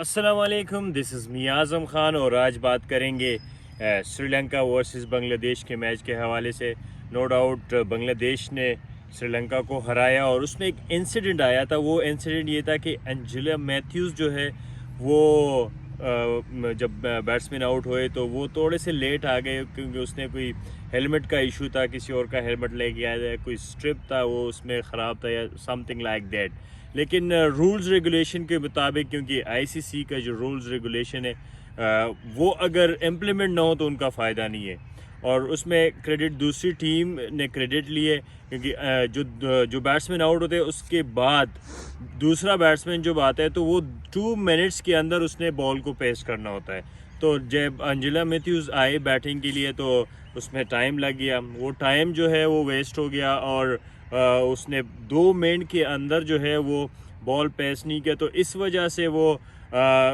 السلام علیکم، دس از می اعظم خان اور آج بات کریں گے سری لنکا ورسز بنگلہ دیش کے میچ کے حوالے سے۔ نو ڈاؤٹ بنگلہ دیش نے سری لنکا کو ہرایا اور اس میں ایک انسیڈنٹ آیا تھا۔ وہ انسیڈنٹ یہ تھا کہ اینجلا میتھیوز جو ہے وہ جب بیٹسمین آؤٹ ہوئے تو وہ تھوڑے سے لیٹ آ گئے، کیونکہ اس نے کوئی ہیلمٹ کا ایشو تھا، کسی اور کا ہیلمٹ لے کے آیا، کوئی اسٹرپ تھا وہ اس میں خراب تھا یا سم تھنگ لائک دیٹ۔ لیکن رولز ریگولیشن کے مطابق، کیونکہ آئی سی سی کا جو رولز ریگولیشن ہے وہ اگر امپلیمنٹ نہ ہو تو ان کا فائدہ نہیں ہے، اور اس میں کریڈٹ دوسری ٹیم نے کریڈٹ لیے، کیونکہ جو بیٹسمین آؤٹ ہوتے ہیں اس کے بعد دوسرا بیٹسمین جب آتا ہے تو وہ 2 منٹس کے اندر اس نے بال کو پیس کرنا ہوتا ہے۔ تو جب اینجلا میتھیوز آئے بیٹنگ کے لیے تو اس میں ٹائم لگ گیا، وہ ٹائم جو ہے وہ ویسٹ ہو گیا، اور اس نے 2 منٹ کے اندر جو ہے وہ بال پیس نہیں کیا، تو اس وجہ سے وہ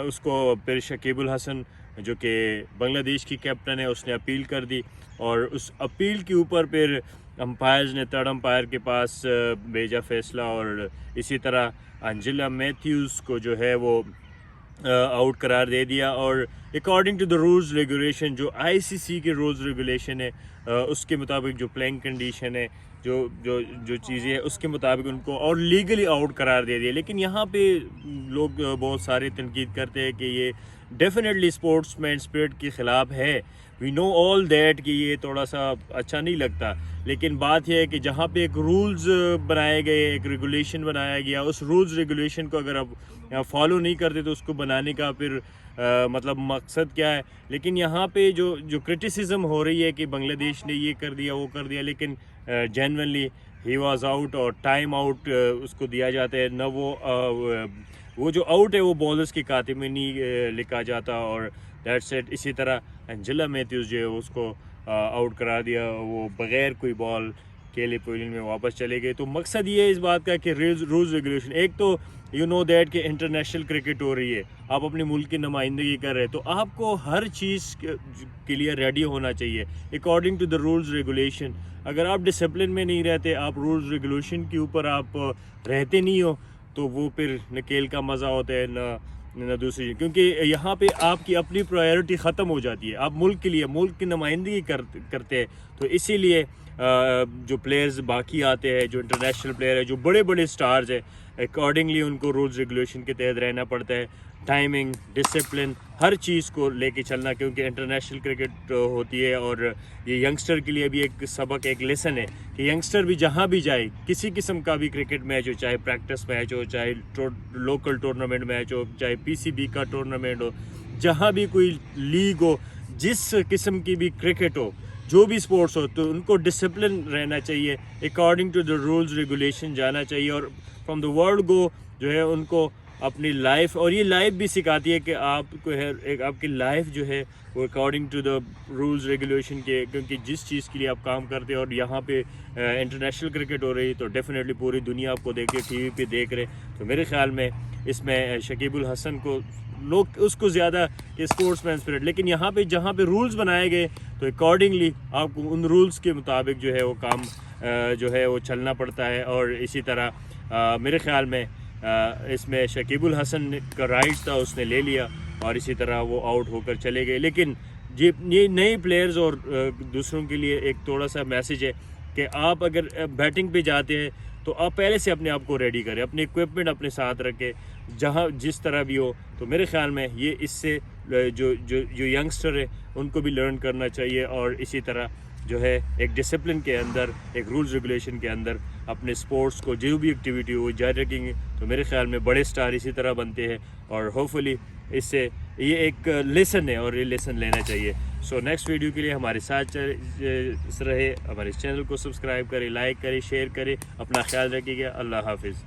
اس کو پھر شکیب الحسن جو کہ بنگلہ دیش کی کیپٹن ہے اس نے اپیل کر دی، اور اس اپیل کے اوپر پھر امپائرز نے تھرڈ امپائر کے پاس بھیجا فیصلہ، اور اسی طرح اینجلا میتھیوز کو جو ہے وہ آؤٹ قرار دے دیا۔ اور according to the rules regulation, جو آئی سی سی کے رولز ریگولیشن ہے اس کے مطابق، جو پلینگ کنڈیشن ہے، جو چیزیں ہیں اس کے مطابق ان کو اور لیگلی آؤٹ قرار دے دیا۔ لیکن یہاں پہ لوگ بہت سارے تنقید کرتے ہیں کہ یہ ڈیفینیٹلی اسپورٹس مین اسپرٹ کے خلاف ہے، وی نو آل دیٹ کہ یہ تھوڑا سا اچھا نہیں لگتا، لیکن بات یہ ہے کہ جہاں پہ ایک رولز بنائے گئے، ایک ریگولیشن بنایا گیا، اس رولز ریگولیشن کو اگر اب فالو نہیں کرتے تو اس کو بنانے کا پھر مطلب مقصد کیا ہے۔ لیکن یہاں پہ جو کرٹیسزم ہو رہی ہے کہ بنگلہ دیش نے یہ کر دیا وہ کر دیا، لیکن جینونلی ہی واز آؤٹ، اور ٹائم آؤٹ اس کو دیا جاتا ہے، نہ وہ جو آؤٹ ہے وہ بالرز کے کھاتے میں نہیں لکھا جاتا، اور دیٹس اٹ۔ اسی طرح اینجلا میتھیوز جو ہے اس کو آؤٹ قرار دیا، وہ بغیر کوئی بال کے لیے پویلین میں واپس چلے گئے۔ تو مقصد یہ ہے اس بات کا کہ رولز ریگولیشن، ایک تو یو نو دیٹ کہ انٹرنیشنل کرکٹ ہو رہی ہے، آپ اپنے ملک کی نمائندگی کر رہے ہیں، تو آپ کو ہر چیز کے لیے ریڈی ہونا چاہیے according to the rules regulation. اگر آپ ڈسپلن میں نہیں رہتے، آپ رولز ریگولیشن کے اوپر آپ رہتے نہیں ہو، تو وہ پھر نہ کھیل کا مزہ ہوتا ہے نہ دوسری، کیونکہ یہاں پہ آپ کی اپنی پرائیورٹی ختم ہو جاتی ہے، آپ ملک کے لیے، ملک کی نمائندگی کرتے ہیں۔ تو اسی لیے جو پلیئرز باقی آتے ہیں، جو انٹرنیشنل پلیئر ہیں، جو بڑے بڑے سٹارز ہیں، اکارڈنگلی ان کو رولز ریگولیشن کے تحت رہنا پڑتا ہے، ٹائمنگ، ڈسپلن، ہر چیز کو لے کے چلنا، کیونکہ انٹرنیشنل کرکٹ ہوتی ہے۔ اور یہ ینگسٹر کے لیے بھی ایک سبق، ایک لیسن ہے کہ ینگسٹر بھی جہاں بھی جائے، کسی قسم کا بھی کرکٹ میچ ہو، چاہے پریکٹس میچ ہو، چاہے لوکل ٹورنامنٹ میچ ہو، چاہے پی سی بی کا ٹورنامنٹ ہو، جہاں بھی کوئی لیگ ہو، جس قسم کی بھی کرکٹ ہو، جو بھی سپورٹس ہو، تو ان کو ڈسپلن رہنا چاہیے، according to the rules regulation جانا چاہیے، اور فرام دا ورلڈ گو جو ہے ان کو اپنی لائف، اور یہ لائف بھی سکھاتی ہے کہ آپ کو آپ کی لائف جو ہے وہ according to the rules regulation کے، کیونکہ جس چیز کے لیے آپ کام کرتے ہیں، اور یہاں پہ انٹرنیشنل کرکٹ ہو رہی ہے تو ڈیفینیٹلی پوری دنیا آپ کو دیکھ کے ٹی وی پہ دیکھ رہے، تو میرے خیال میں اس میں شکیب الحسن کو لوگ اس کو زیادہ اسپورٹس مین اسپرٹ، لیکن یہاں پہ جہاں پہ رولز بنائے گئے تو اکارڈنگلی آپ کو ان رولز کے مطابق جو ہے وہ کام جو ہے وہ چلنا پڑتا ہے۔ اور اسی طرح میرے خیال میں اس میں شکیب الحسن کا رائٹ تھا، اس نے لے لیا، اور اسی طرح وہ آؤٹ ہو کر چلے گئے۔ لیکن یہ نئے پلیئرز اور دوسروں کے لیے ایک تھوڑا سا میسیج ہے کہ آپ اگر بیٹنگ پہ جاتے ہیں تو آپ پہلے سے اپنے آپ کو ریڈی کریں، اپنے اکوپمنٹ اپنے ساتھ رکھیں، جہاں جس طرح بھی ہو۔ تو میرے خیال میں یہ اس سے جو ینگسٹر ہے ان کو بھی لرن کرنا چاہیے، اور اسی طرح جو ہے ایک ڈسپلن کے اندر، ایک رولز ریگولیشن کے اندر اپنے سپورٹس کو جو بھی ایکٹیویٹی ہو جاری رکھیں گے تو میرے خیال میں بڑے سٹار اسی طرح بنتے ہیں، اور ہوپفلی اس سے یہ ایک لیسن ہے اور یہ لیسن لینا چاہیے۔ سو نیکسٹ ویڈیو کے لیے ہمارے ساتھ رہے، ہمارے چینل کو سبسکرائب کریں، لائک کریں، شیئر کریں، اپنا خیال رکھیے گا۔ اللہ حافظ۔